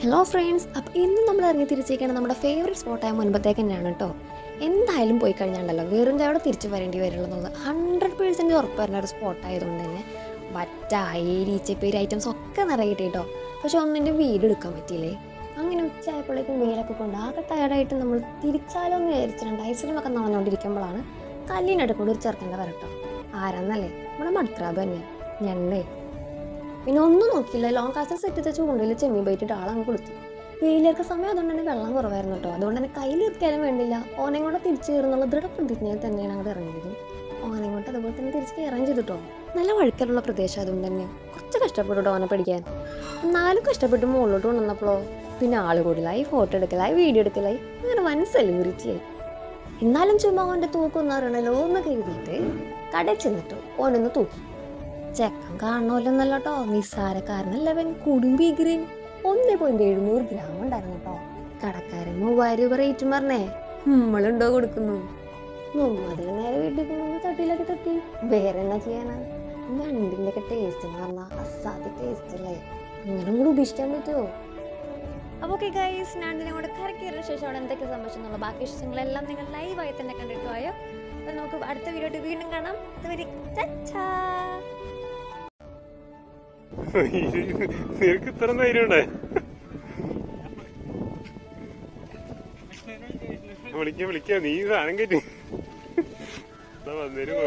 Hello friends, അപ്പോൾ ഇന്നും നമ്മൾ ഇറങ്ങി തിരിച്ചേക്കാണ് നമ്മുടെ ഫേവറേറ്റ് സ്പോട്ടായ മുൻപത്തേക്ക് തന്നെയാണ് കേട്ടോ. എന്തായാലും പോയി കഴിഞ്ഞാണ്ടല്ലോ വെറും ചവിടെ തിരിച്ച് വരേണ്ടി വരുള്ളൂ. 100% ഉറപ്പ് വരുന്ന ഒരു സ്പോട്ടായതുകൊണ്ട് തന്നെ വറ്റ അയേരി ഈച്ചപ്പേരി ഐറ്റംസ് ഒക്കെ നിറയെ കേട്ടോ. പക്ഷെ ഒന്നിൻ്റെ വീഡിയോ എടുക്കാൻ പറ്റിയില്ലേ. അങ്ങനെ ഉച്ചയായപ്പോഴേക്കും വെയിലൊക്കെ കൊണ്ട് ആകെ ടയർഡായിട്ട് നമ്മൾ തിരിച്ചാലോ എന്ന് വിചാരിച്ചിട്ടുണ്ട്. ഐസ്ക്രീമൊക്കെ നടന്നുകൊണ്ടിരിക്കുമ്പോഴാണ് കല്ലിനടുക്കൂടെ ഒരു ചെറുക്കൻ്റെ വരട്ടോ. ആരാന്നല്ലേ, നമ്മുടെ മട്രാബ് തന്നെ ഞണ്ടേ. പിന്നെ ഒന്നും നോക്കിയില്ല, ലോങ് കാസ്റ്റ് സെറ്റ് വെച്ച് ചൂണ്ടയിൽ ചെമ്മീൻ പോയിട്ട് ആളങ്ങ് കൊടുത്തു. വെയിലേർക്ക സമയം അതുകൊണ്ട് തന്നെ വെള്ളം കുറവായിരുന്നു കേട്ടോ. അതുകൊണ്ട് തന്നെ കയ്യിൽ നിർത്തിയാലും വേണ്ടില്ല, ഓനെ കൊണ്ട് തിരിച്ചു കയറുന്നുള്ള ദൃഢപ്രതിജ്ഞയിൽ തന്നെയാണ് അങ്ങോട്ട് ഇറങ്ങിയത്. ഓനെ കൊണ്ട് അതുപോലെ തന്നെ തിരിച്ച് കയറാൻ ചെയ്തിട്ടോ. നല്ല വഴുക്കലുള്ള പ്രദേശം അതുകൊണ്ട് തന്നെ കുറച്ച് കഷ്ടപ്പെട്ടു ഓനെ പഠിക്കാൻ. എന്നാലും കഷ്ടപ്പെട്ട് മുകളിലോട്ട് കൊണ്ടുവന്നപ്പോഴോ പിന്നെ ആൾ കൂടുതലായി, ഫോട്ടോ എടുക്കലായി, വീഡിയോ എടുക്കലായി, അങ്ങനെ വൻ സെലിബ്രിറ്റിയായി. എന്നാലും ചുമ്മാ ഓൻ്റെ തൂക്കൊന്നും അറിയണല്ലോ എന്ന് കരുതിയിട്ട് കടയിൽ ചെന്നിട്ട് ഓനൊന്ന് തൂക്കി. ചെക്കൻ കാണണമല്ലോന്നല്ല കേട്ടോ, നിസ്സാരക്കാരനല്ലവൻ, കുടുംബീഗ്രൻ. 1.700 ഗ്രാം ഉണ്ടായിരുന്നു കേട്ടോ. കടക്കാരൻ 3000 രൂപ റേറ്റും പറഞ്ഞേ. നമ്മളുണ്ടോ കൊടുക്കുന്നു. അതിന് നേരെ വീട്ടിൽ കൊണ്ടുവന്ന് തട്ടിയിലൊക്കെ തട്ടി. വേറെ എന്നാ ചെയ്യാനാ? ഞണ്ടിൻ്റെ ഒക്കെ ടേസ്റ്റ് എന്ന് പറഞ്ഞാൽ അസാധ്യ ടേസ്റ്റ് അല്ലേ. അങ്ങനെ കൂടെ ഉപേക്ഷിക്കാൻ പറ്റുമോ? അപ്പോൾ ഓക്കെ ഗൈസ്, ഞണ്ടിനെ കൂടെ കറക്കിയതിനു ശേഷം അവിടെ എന്തൊക്കെ സംഭവിച്ചെന്നുള്ള ബാക്കി വിശേഷങ്ങളെല്ലാം നിങ്ങൾ ലൈവായി തന്നെ കണ്ടിട്ട് പോയോ. അപ്പോൾ നമുക്ക് അടുത്ത വീഡിയോ വീണ്ടും കാണാം. അതുവരെ നിനക്ക് ഇത്ര ധൈര്യമുണ്ടേ? വിളിക്കാം നീ സാധനം കയറ്റി വന്നേരും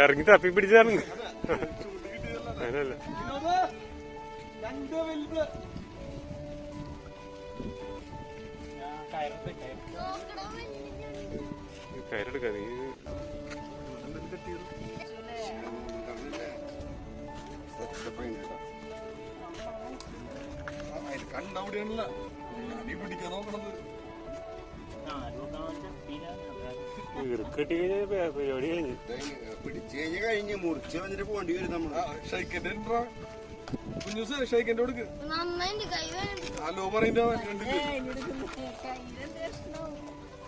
ഇറങ്ങി തപ്പി പിടിച്ചായിരുന്നു. അങ്ങനല്ല കയറെടുക്ക നീ. കണ്ണവിടെയാണല്ല അടി പിടിക്കാൻ നോക്കണത്. ഇറുക്കെട്ടി കഴിഞ്ഞ പരിപാടി കഴിഞ്ഞ് പിടിച്ചു കഴിഞ്ഞ് കഴിഞ്ഞ് മുറിച്ച് വന്നിട്ട് പോണ്ടി വരും നമ്മള്. ഷൈക്കന്റെ കുഞ്ഞൂസ് ഷൈക്കന്റെ കൊടുക്ക്. ഹലോ പറയുന്ന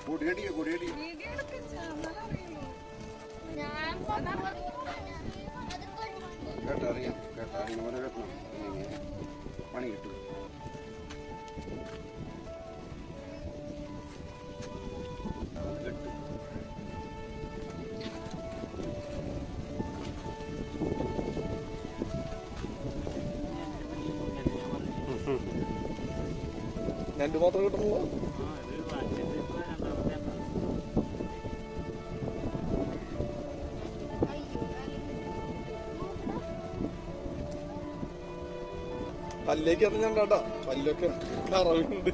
കൊടിയടിക്ക കൊടിയടി കേട്ടറിയാം കേട്ടറിയാം പോലെ കേട്ടണം. പണി കിട്ടും. രണ്ട് മാത്രം കിട്ടുള്ളൂ. പല്ലേക്ക് അത് ഞാൻ കേട്ടാ, പല്ലൊക്കെ കറവുണ്ട്.